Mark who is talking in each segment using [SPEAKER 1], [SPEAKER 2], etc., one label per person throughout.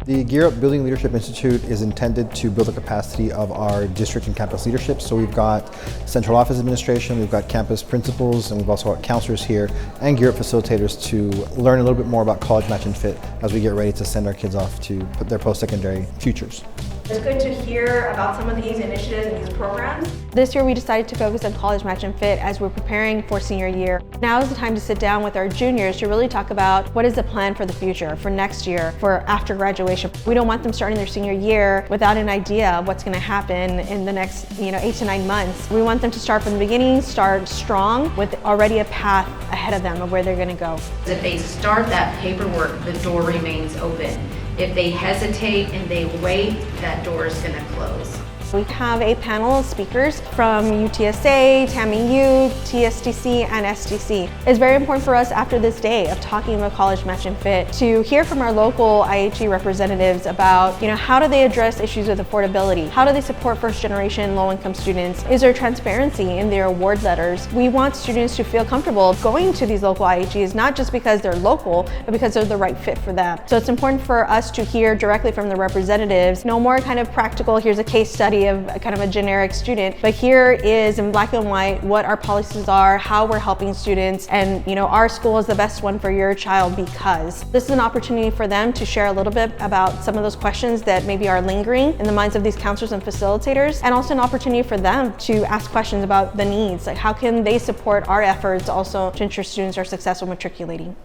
[SPEAKER 1] The Gear Up Building Leadership Institute is intended to build the capacity of our district and campus leadership. So we've got central office administration, we've got campus principals, and we've also got counselors here and Gear Up facilitators to learn a little bit more about college match and fit as we get ready to send our kids off to their post-secondary futures.
[SPEAKER 2] It's good to hear about some of these initiatives and these programs.
[SPEAKER 3] This year we decided to focus on college match and fit as we're preparing for senior year. Now is the time to sit down with our juniors to really talk about what is the plan for the future, for next year, for after graduation. We don't want them starting their senior year without an idea of what's going to happen in the next 8 to 9 months. We want them to start from the beginning, start strong with already a path ahead of them of where they're going to go.
[SPEAKER 4] If they start that paperwork, the door remains open. If they hesitate and they wait, that door is going to close.
[SPEAKER 3] We have a panel of speakers from UTSA, TAMU, TSDC, and SDC. It's very important for us after this day of talking about college match and fit to hear from our local IHE representatives about how do they address issues with affordability? How do they support first generation low-income students? Is there transparency in their award letters? We want students to feel comfortable going to these local IHEs, not just because they're local, but because they're the right fit for them. So it's important for us to hear directly from the representatives, no more kind of practical, here's a case study of kind of a generic student, but here is in black and white what our policies are, how we're helping students, and our school is the best one for your child because. This is an opportunity for them to share a little bit about some of those questions that maybe are lingering in the minds of these counselors and facilitators, and also an opportunity for them to ask questions about the needs, like how can they support our efforts also to ensure students are successful matriculating.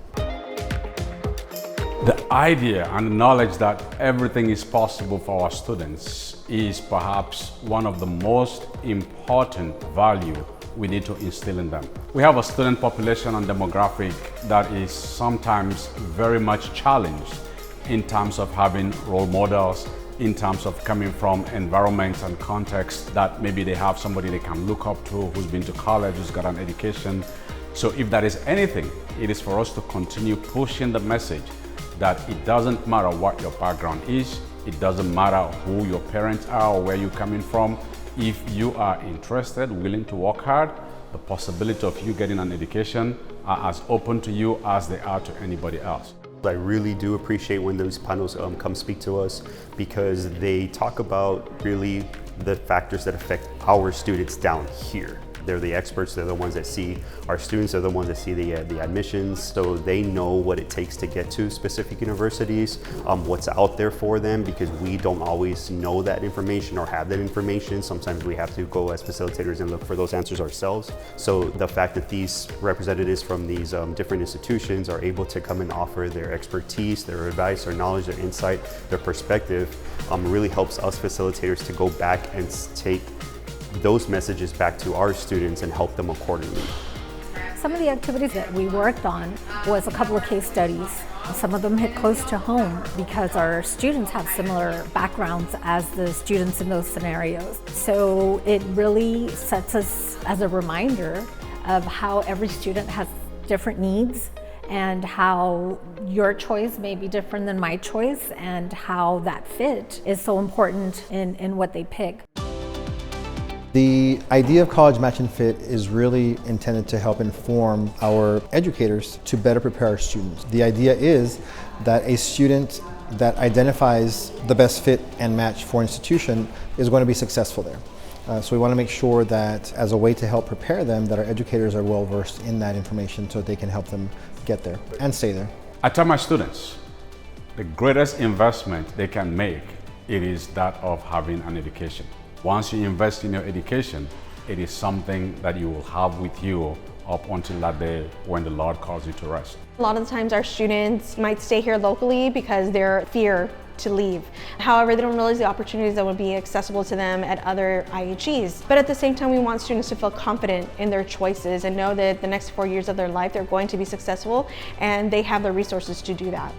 [SPEAKER 5] The idea and the knowledge that everything is possible for our students is perhaps one of the most important value we need to instill in them. We have a student population and demographic that is sometimes very much challenged in terms of having role models, in terms of coming from environments and contexts that maybe they have somebody they can look up to who's been to college, who's got an education. So if that is anything, it is for us to continue pushing the message that it doesn't matter what your background is, it doesn't matter who your parents are or where you're coming from. If you are interested, willing to work hard, the possibility of you getting an education are as open to you as they are to anybody else.
[SPEAKER 6] I really do appreciate when those panels come speak to us because they talk about really the factors that affect our students down here. They're the experts, they're the ones that see our students, they're the ones that see the admissions, so they know what it takes to get to specific universities, what's out there for them, because we don't always know that information or have that information. Sometimes we have to go as facilitators and look for those answers ourselves. So the fact that these representatives from these different institutions are able to come and offer their expertise, their advice, their knowledge, their insight, their perspective, really helps us facilitators to go back and take those messages back to our students and help them accordingly.
[SPEAKER 7] Some of the activities that we worked on was a couple of case studies. Some of them hit close to home because our students have similar backgrounds as the students in those scenarios. So it really sets us as a reminder of how every student has different needs and how your choice may be different than my choice and how that fit is so important in what they pick.
[SPEAKER 1] The idea of college match and fit is really intended to help inform our educators to better prepare our students. The idea is that a student that identifies the best fit and match for an institution is going to be successful there. So we want to make sure that as a way to help prepare them, that our educators are well versed in that information so that they can help them get there and stay there.
[SPEAKER 5] I tell my students, the greatest investment they can make, it is that of having an education. Once you invest in your education, it is something that you will have with you up until that day when the Lord calls you to rest.
[SPEAKER 3] A lot of the times our students might stay here locally because they're fear to leave. However, they don't realize the opportunities that would be accessible to them at other IHEs. But at the same time, we want students to feel confident in their choices and know that the next 4 years of their life, they're going to be successful and they have the resources to do that.